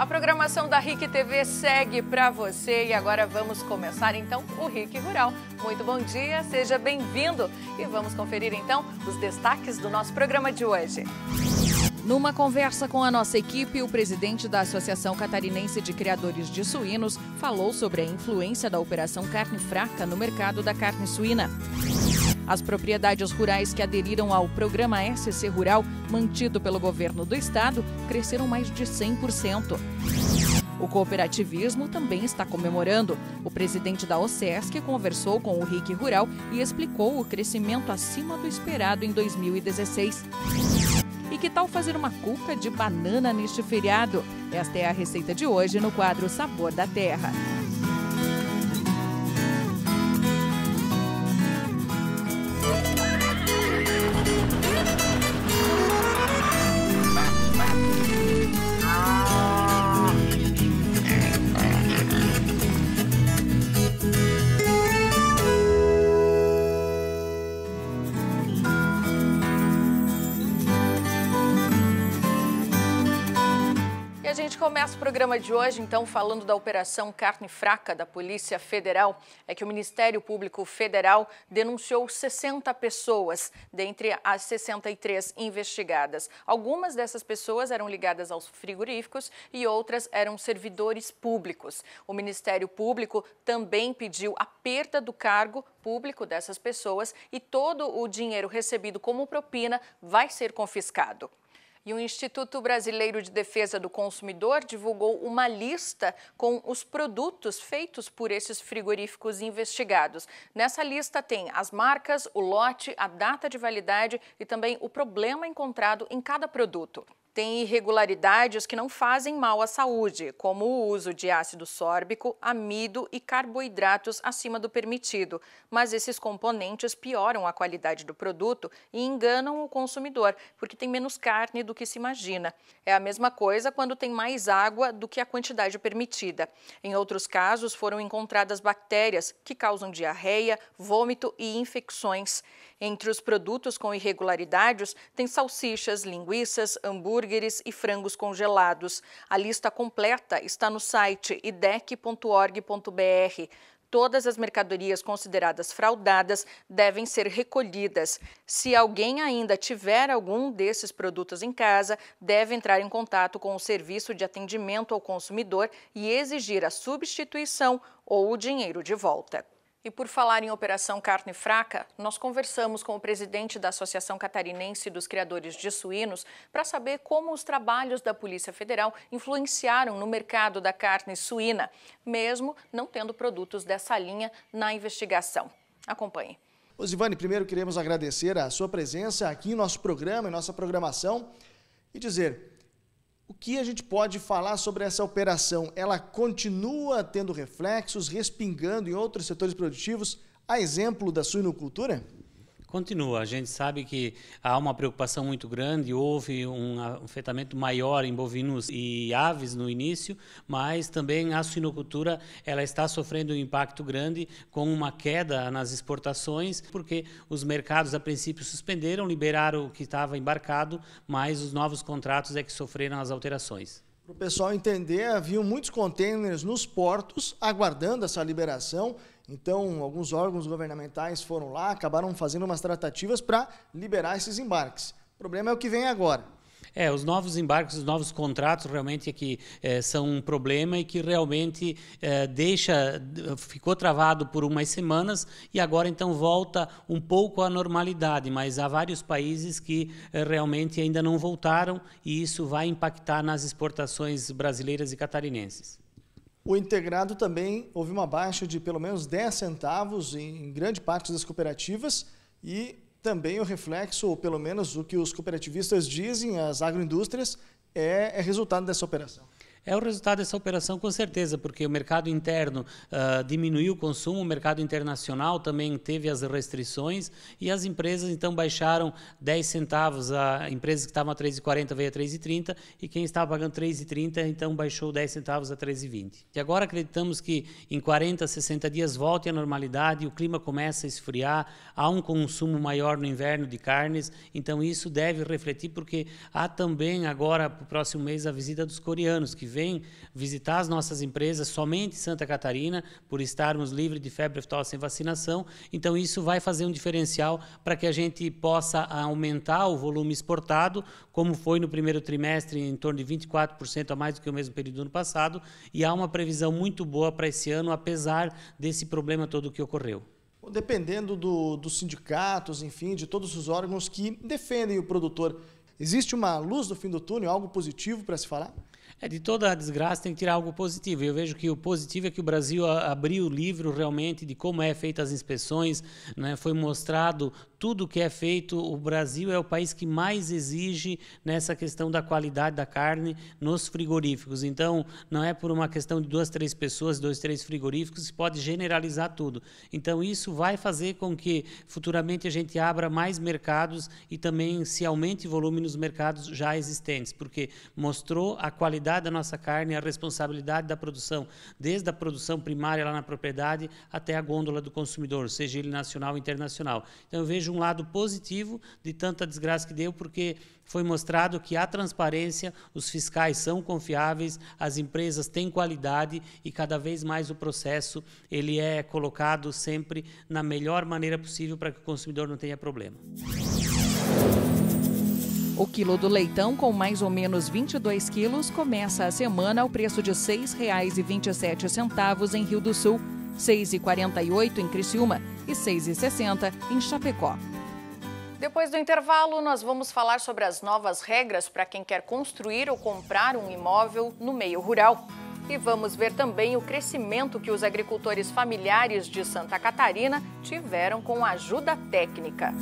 A programação da RIC TV segue para você e agora vamos começar então o RIC Rural. Muito bom dia, seja bem-vindo e vamos conferir então os destaques do nosso programa de hoje. Numa conversa com a nossa equipe, o presidente da Associação Catarinense de Criadores de Suínos falou sobre a influência da Operação Carne Fraca no mercado da carne suína. As propriedades rurais que aderiram ao programa SC Rural, mantido pelo governo do estado, cresceram mais de 100%. O cooperativismo também está comemorando. O presidente da OCESC conversou com o RIC Rural e explicou o crescimento acima do esperado em 2016. E que tal fazer uma cuca de banana neste feriado? Esta é a receita de hoje no quadro Sabor da Terra. A gente começa o programa de hoje, então, falando da Operação Carne Fraca da Polícia Federal. É que o Ministério Público Federal denunciou 60 pessoas, dentre as 63 investigadas. Algumas dessas pessoas eram ligadas aos frigoríficos e outras eram servidores públicos. O Ministério Público também pediu a perda do cargo público dessas pessoas e todo o dinheiro recebido como propina vai ser confiscado. E o Instituto Brasileiro de Defesa do Consumidor divulgou uma lista com os produtos feitos por esses frigoríficos investigados. Nessa lista tem as marcas, o lote, a data de validade e também o problema encontrado em cada produto. Tem irregularidades que não fazem mal à saúde, como o uso de ácido sórbico, amido e carboidratos acima do permitido. Mas esses componentes pioram a qualidade do produto e enganam o consumidor, porque tem menos carne do que se imagina. É a mesma coisa quando tem mais água do que a quantidade permitida. Em outros casos, foram encontradas bactérias que causam diarreia, vômito e infecções. Entre os produtos com irregularidades, tem salsichas, linguiças, hambúrgueres e frangos congelados. A lista completa está no site idec.org.br. Todas as mercadorias consideradas fraudadas devem ser recolhidas. Se alguém ainda tiver algum desses produtos em casa, deve entrar em contato com o Serviço de Atendimento ao Consumidor e exigir a substituição ou o dinheiro de volta. E por falar em Operação Carne Fraca, nós conversamos com o presidente da Associação Catarinense dos Criadores de Suínos para saber como os trabalhos da Polícia Federal influenciaram no mercado da carne suína, mesmo não tendo produtos dessa linha na investigação. Acompanhe. Osivane, primeiro queremos agradecer a sua presença aqui em nosso programa, em nossa programação, e dizer: o que a gente pode falar sobre essa operação? Ela continua tendo reflexos, respingando em outros setores produtivos, a exemplo da suinocultura? Continua. A gente sabe que há uma preocupação muito grande, houve um afetamento maior em bovinos e aves no início, mas também a suinocultura ela está sofrendo um impacto grande com uma queda nas exportações, porque os mercados a princípio suspenderam, liberaram o que estava embarcado, mas os novos contratos é que sofreram as alterações. Para o pessoal entender, haviam muitos contêineres nos portos aguardando essa liberação. Então, alguns órgãos governamentais foram lá, acabaram fazendo umas tratativas para liberar esses embarques. O problema é o que vem agora. Os novos embarques, os novos contratos realmente é que são um problema e que realmente ficou travado por umas semanas e agora então volta um pouco à normalidade, mas há vários países que realmente ainda não voltaram e isso vai impactar nas exportações brasileiras e catarinenses. O integrado também houve uma baixa de pelo menos 10 centavos em grande parte das cooperativas e também o reflexo, ou pelo menos o que os cooperativistas dizem, as agroindústrias, é resultado dessa operação. É o resultado dessa operação, com certeza, porque o mercado interno diminuiu o consumo, o mercado internacional também teve as restrições e as empresas então baixaram 10 centavos, a empresa que estava a 3,40 veio a 3,30 e quem estava pagando 3,30 então baixou 10 centavos a 3,20. E agora acreditamos que em 40, 60 dias volte à normalidade, o clima começa a esfriar, há um consumo maior no inverno de carnes, então isso deve refletir porque há também agora, para o próximo mês, a visita dos coreanos, que vem visitar as nossas empresas somente em Santa Catarina, por estarmos livres de febre aftosa sem vacinação. Então, isso vai fazer um diferencial para que a gente possa aumentar o volume exportado, como foi no primeiro trimestre, em torno de 24% a mais do que o mesmo período do ano passado, e há uma previsão muito boa para esse ano, apesar desse problema todo que ocorreu. Dependendo dos sindicatos, enfim, de todos os órgãos que defendem o produtor, existe uma luz no fim do túnel, algo positivo para se falar? De toda a desgraça tem que tirar algo positivo. Eu vejo que o positivo é que o Brasil abriu o livro realmente de como é feita as inspeções, né? Foi mostrado tudo o que é feito. O Brasil é o país que mais exige nessa questão da qualidade da carne nos frigoríficos. Então, não é por uma questão de 2, 3 pessoas, 2, 3 frigoríficos, que se pode generalizar tudo. Então, isso vai fazer com que futuramente a gente abra mais mercados e também se aumente o volume nos mercados já existentes, porque mostrou a qualidade da nossa carne, a responsabilidade da produção, desde a produção primária lá na propriedade até a gôndola do consumidor, seja ele nacional ou internacional. Então eu vejo um lado positivo de tanta desgraça que deu, porque foi mostrado que há transparência, os fiscais são confiáveis, as empresas têm qualidade e cada vez mais o processo ele é colocado sempre na melhor maneira possível para que o consumidor não tenha problema. O quilo do leitão, com mais ou menos 22 quilos, começa a semana ao preço de R$ 6,27 em Rio do Sul, R$ 6,48 em Criciúma e R$ 6,60 em Chapecó. Depois do intervalo, nós vamos falar sobre as novas regras para quem quer construir ou comprar um imóvel no meio rural. E vamos ver também o crescimento que os agricultores familiares de Santa Catarina tiveram com a ajuda técnica.